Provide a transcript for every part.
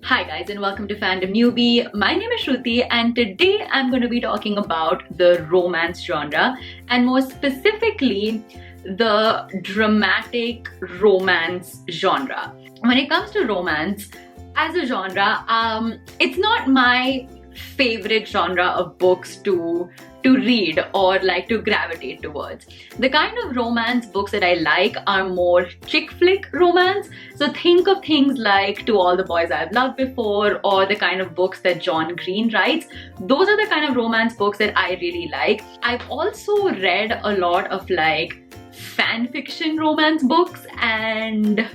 Hi guys and welcome to Fandom Newbie. My name is Shruti and today I'm going to be talking about the romance genre and more specifically the dramatic romance genre. When it comes to romance as a genre, it's not my favorite genre of books to read or like to gravitate towards. The kind of romance books that I like are more chick flick romance. So think of things like To All the Boys I've Loved Before or the kind of books that John Green writes. Those are the kind of romance books that I really like. I've also read a lot of like fan fiction romance books and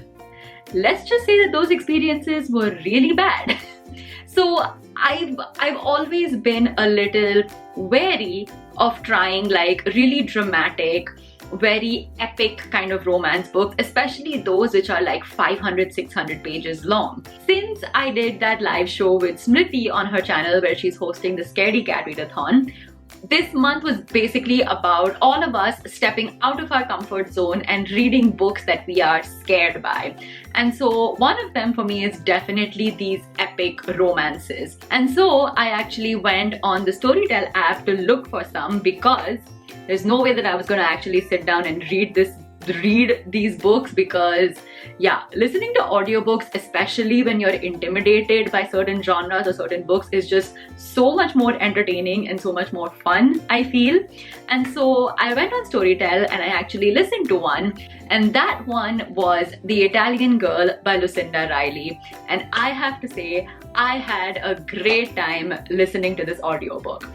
let's just say that those experiences were really bad. So I've always been a little wary of trying like really dramatic, very epic kind of romance books, especially those which are like 500-600 pages long. Since I did that live show with Smriti on her channel where she's hosting the Scaredy Cat Readathon, this month was basically about all of us stepping out of our comfort zone and reading books that we are scared by. And so one of them for me is definitely these epic romances. And so I actually went on the Storytel app to look for some because there's no way that I was going to actually sit down and read these books, because yeah, listening to audiobooks, especially when you're intimidated by certain genres or certain books, is just so much more entertaining and so much more fun, I feel. And so I went on Storytel and I actually listened to one, and that one was The Italian Girl by Lucinda Riley. And I have to say, I had a great time listening to this audiobook.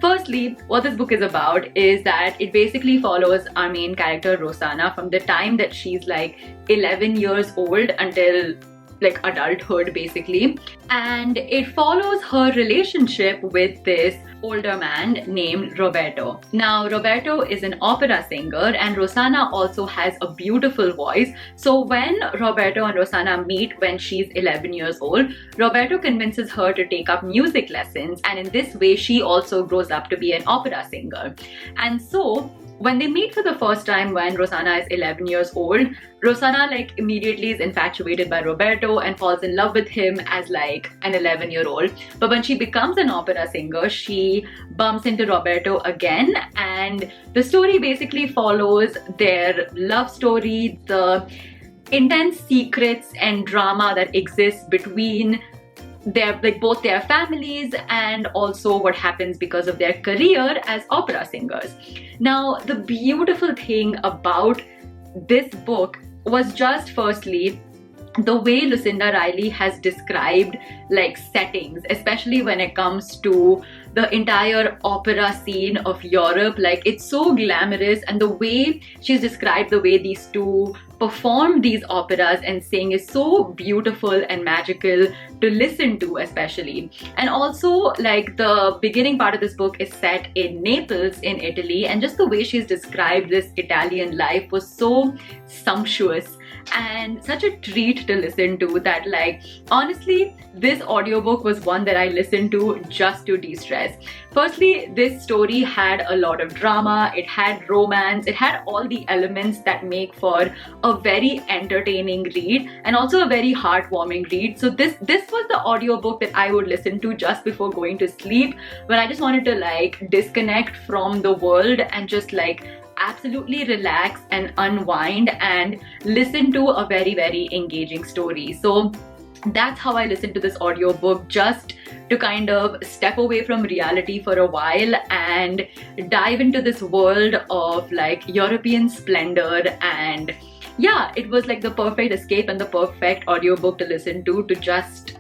Firstly, what this book is about is that it basically follows our main character Rosanna from the time that she's like 11 years old until like adulthood basically, and it follows her relationship with this older man named Roberto. Now Roberto is an opera singer and Rosanna also has a beautiful voice. So when Roberto and Rosanna meet when she's 11 years old, Roberto convinces her to take up music lessons, and in this way she also grows up to be an opera singer. And so when they meet for the first time when Rosanna is 11 years old, Rosanna like immediately is infatuated by Roberto and falls in love with him as like an 11-year-old. But when she becomes an opera singer, she bumps into Roberto again, and the story basically follows their love story, the intense secrets and drama that exists between both their families and also what happens because of their career as opera singers. Now, the beautiful thing about this book was just firstly the way Lucinda Riley has described like settings, especially when it comes to the entire opera scene of Europe. Like, it's so glamorous, and the way she's described the way these two perform these operas and sing is so beautiful and magical to listen to, especially. And also like the beginning part of this book is set in Naples in Italy, and just the way she's described this Italian life was so sumptuous and such a treat to listen to that like honestly this audiobook was one that I listened to just to de-stress. Firstly, this story had a lot of drama, it had romance, it had all the elements that make for a very entertaining read and also a very heartwarming read. So this was the audiobook that I would listen to just before going to sleep, when I just wanted to like disconnect from the world and just like absolutely relax and unwind and listen to a very, very engaging story. So that's how I listened to this audiobook, just to kind of step away from reality for a while and dive into this world of like European splendor. And yeah, it was like the perfect escape and the perfect audiobook to listen to just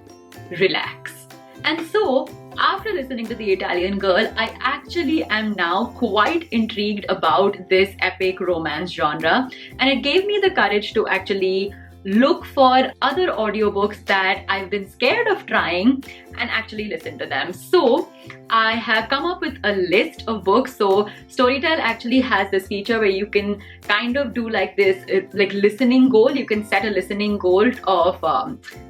relax. And so after listening to The Italian Girl, I actually am now quite intrigued about this epic romance genre, and it gave me the courage to actually look for other audiobooks that I've been scared of trying and actually listen to them. So I have come up with a list of books. So Storytel actually has this feature where you can kind of do like this like listening goal. You can set a listening goal of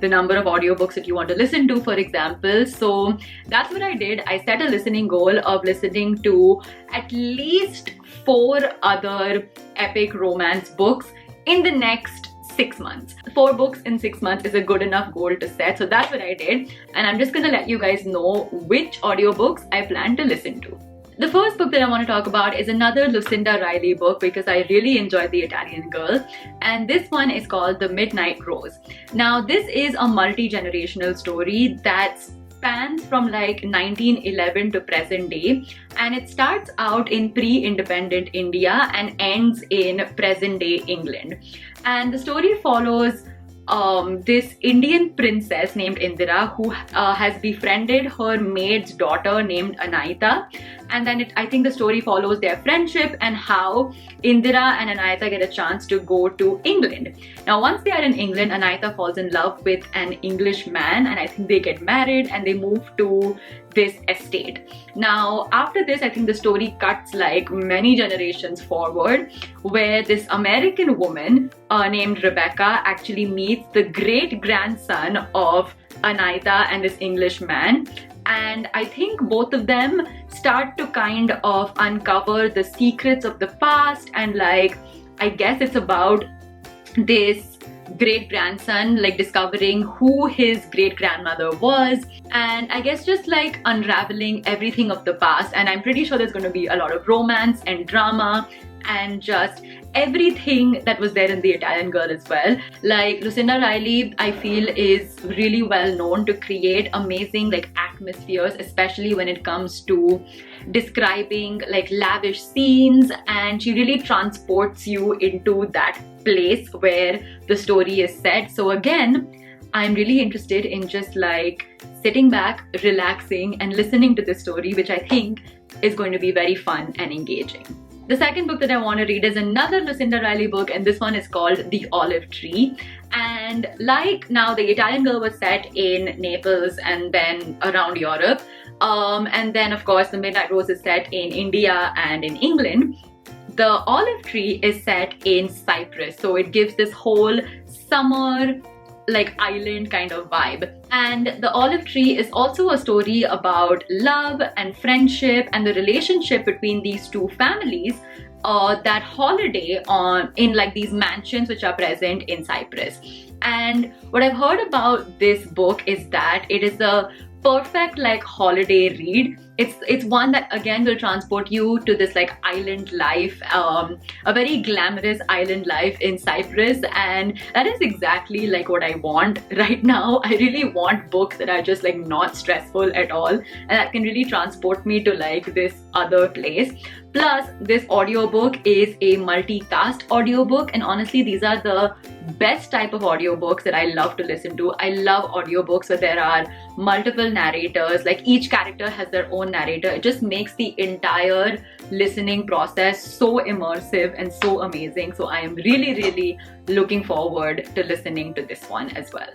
the number of audiobooks that you want to listen to, for example. So that's what I did. I set a listening goal of listening to at least 4 other epic romance books in the next 6 months. 4 books in 6 months is a good enough goal to set. So that's what I did. And I'm just gonna let you guys know which audiobooks I plan to listen to. The first book that I want to talk about is another Lucinda Riley book because I really enjoyed The Italian Girl, and this one is called The Midnight Rose. Now this is a multi-generational story that spans from like 1911 to present day, and it starts out in pre-independent India and ends in present day England. And the story follows this Indian princess named Indira who has befriended her maid's daughter named Anaita, and then I think the story follows their friendship and how Indira and Anaita get a chance to go to England. Now once they are in England, Anaita falls in love with an English man, and I think they get married and they move to this estate. Now after this, I think the story cuts like many generations forward, where this American woman named Rebecca actually meets the great grandson of Anaita and this English man, and I think both of them start to kind of uncover the secrets of the past, and like I guess it's about this great grandson like discovering who his great grandmother was, and I guess just like unraveling everything of the past. And I'm pretty sure there's going to be a lot of romance and drama and just everything that was there in The Italian Girl as well. Like Lucinda Riley, I feel, is really well known to create amazing like atmospheres, especially when it comes to describing like lavish scenes, and she really transports you into that place where the story is set. So again, I'm really interested in just like sitting back, relaxing and listening to this story, which I think is going to be very fun and engaging. The second book that I want to read is another Lucinda Riley book, and this one is called The Olive Tree. And like now, The Italian Girl was set in Naples and then around Europe. And then of course The Midnight Rose is set in India and in England. The Olive Tree is set in Cyprus, so it gives this whole summer like island kind of vibe. And The Olive Tree is also a story about love and friendship and the relationship between these two families that holiday in like these mansions which are present in Cyprus. And what I've heard about this book is that it is a perfect like holiday read. It's one that again will transport you to this like island life, a very glamorous island life in Cyprus, and that is exactly like what I want right now. I really want books that are just like not stressful at all and that can really transport me to like this other place. Plus this audiobook is a multicast audiobook, and honestly these are the best type of audiobooks that I love to listen to. I love audiobooks where there are multiple narrators, like each character has their own narrator. It just makes the entire listening process so immersive and so amazing. So I am really looking forward to listening to this one as well.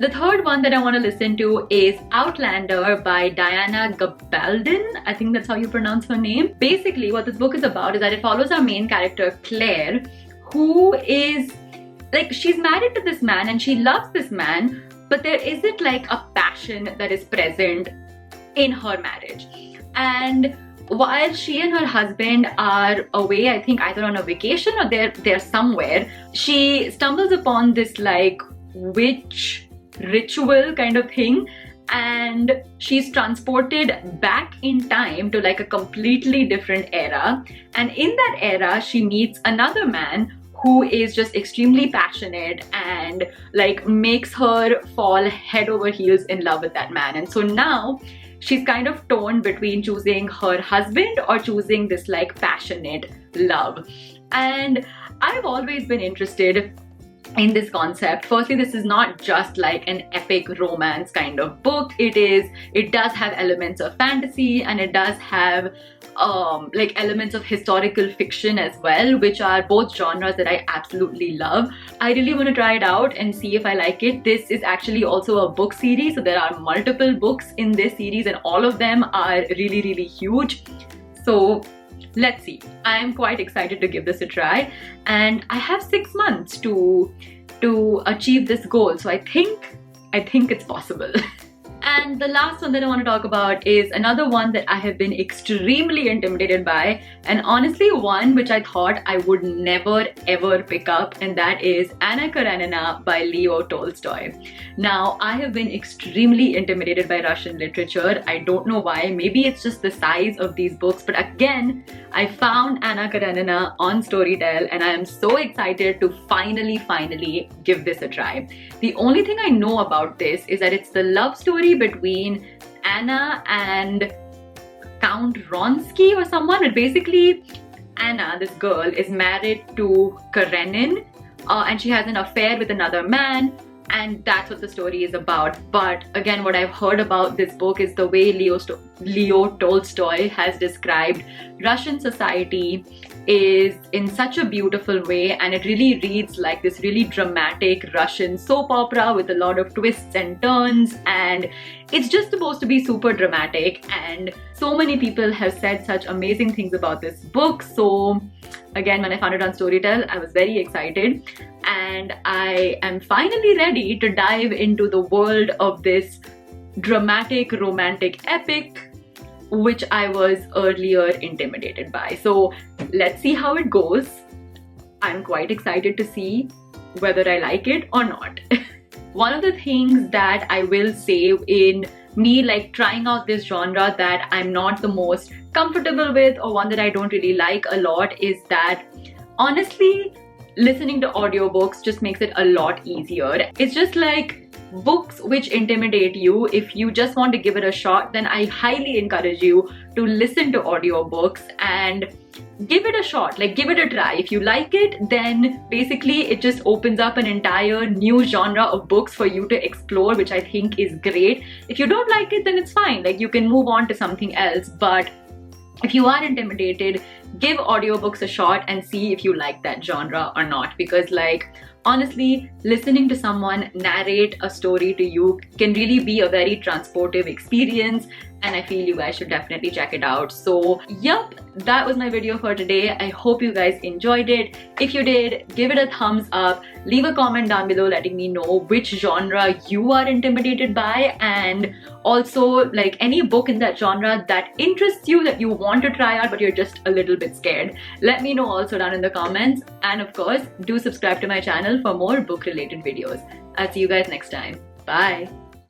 The third one that I want to listen to is Outlander by Diana Gabaldon. I think that's how you pronounce her name. Basically what this book is about is that it follows our main character Claire, who is like, she's married to this man and she loves this man, but there isn't like a passion that is present in her marriage. And while she and her husband are away, I think either on a vacation or they're somewhere, she stumbles upon this like witch ritual kind of thing, and she's transported back in time to like a completely different era. And in that era she meets another man who is just extremely passionate and like makes her fall head over heels in love with that man. And so now she's kind of torn between choosing her husband or choosing this like passionate love. And I've always been interested in this concept. Firstly, this is not just like an epic romance kind of book. It does have elements of fantasy, and it does have like elements of historical fiction as well, which are both genres that I absolutely love. I really want to try it out and see if I like it. This is actually also a book series, so there are multiple books in this series and all of them are really huge. So let's see. I'm quite excited to give this a try, and I have 6 months to achieve this goal, so I think it's possible. And the last one that I want to talk about is another one that I have been extremely intimidated by, and honestly one which I thought I would never ever pick up, and that is Anna Karenina by Leo Tolstoy. Now, I have been extremely intimidated by Russian literature. I don't know why. Maybe it's just the size of these books, but again, I found Anna Karenina on Storytel and I am so excited to finally give this a try. The only thing I know about this is that it's the love story between Anna and Count Ronsky or someone, but basically Anna, this girl, is married to Karenin and she has an affair with another man, and that's what the story is about. But again, what I've heard about this book is the way Leo Tolstoy has described Russian society is in such a beautiful way, and it really reads like this really dramatic Russian soap opera with a lot of twists and turns, and it's just supposed to be super dramatic, and so many people have said such amazing things about this book. So again, when I found it on Storytel, I was very excited, and I am finally ready to dive into the world of this dramatic romantic epic which I was earlier intimidated by. So let's see how it goes. I'm quite excited to see whether I like it or not. One of the things that I will say in me like trying out this genre that I'm not the most comfortable with, or one that I don't really like a lot, is that honestly listening to audiobooks just makes it a lot easier. It's just like books which intimidate you, if you just want to give it a shot, then I highly encourage you to listen to audiobooks and give it a shot, like give it a try. If you like it, then basically it just opens up an entire new genre of books for you to explore, which I think is great. If you don't like it, then it's fine, like you can move on to something else. But if you are intimidated, give audiobooks a shot and see if you like that genre or not, because like honestly, listening to someone narrate a story to you can really be a very transportive experience, and I feel you guys should definitely check it out. So yup, that was my video for today. I hope you guys enjoyed it. If you did, give it a thumbs up. Leave a comment down below letting me know which genre you are intimidated by, and also like any book in that genre that interests you, that you want to try out but you're just a little bit scared. Let me know also down in the comments, and of course do subscribe to my channel for more book related videos. I'll see you guys next time. Bye.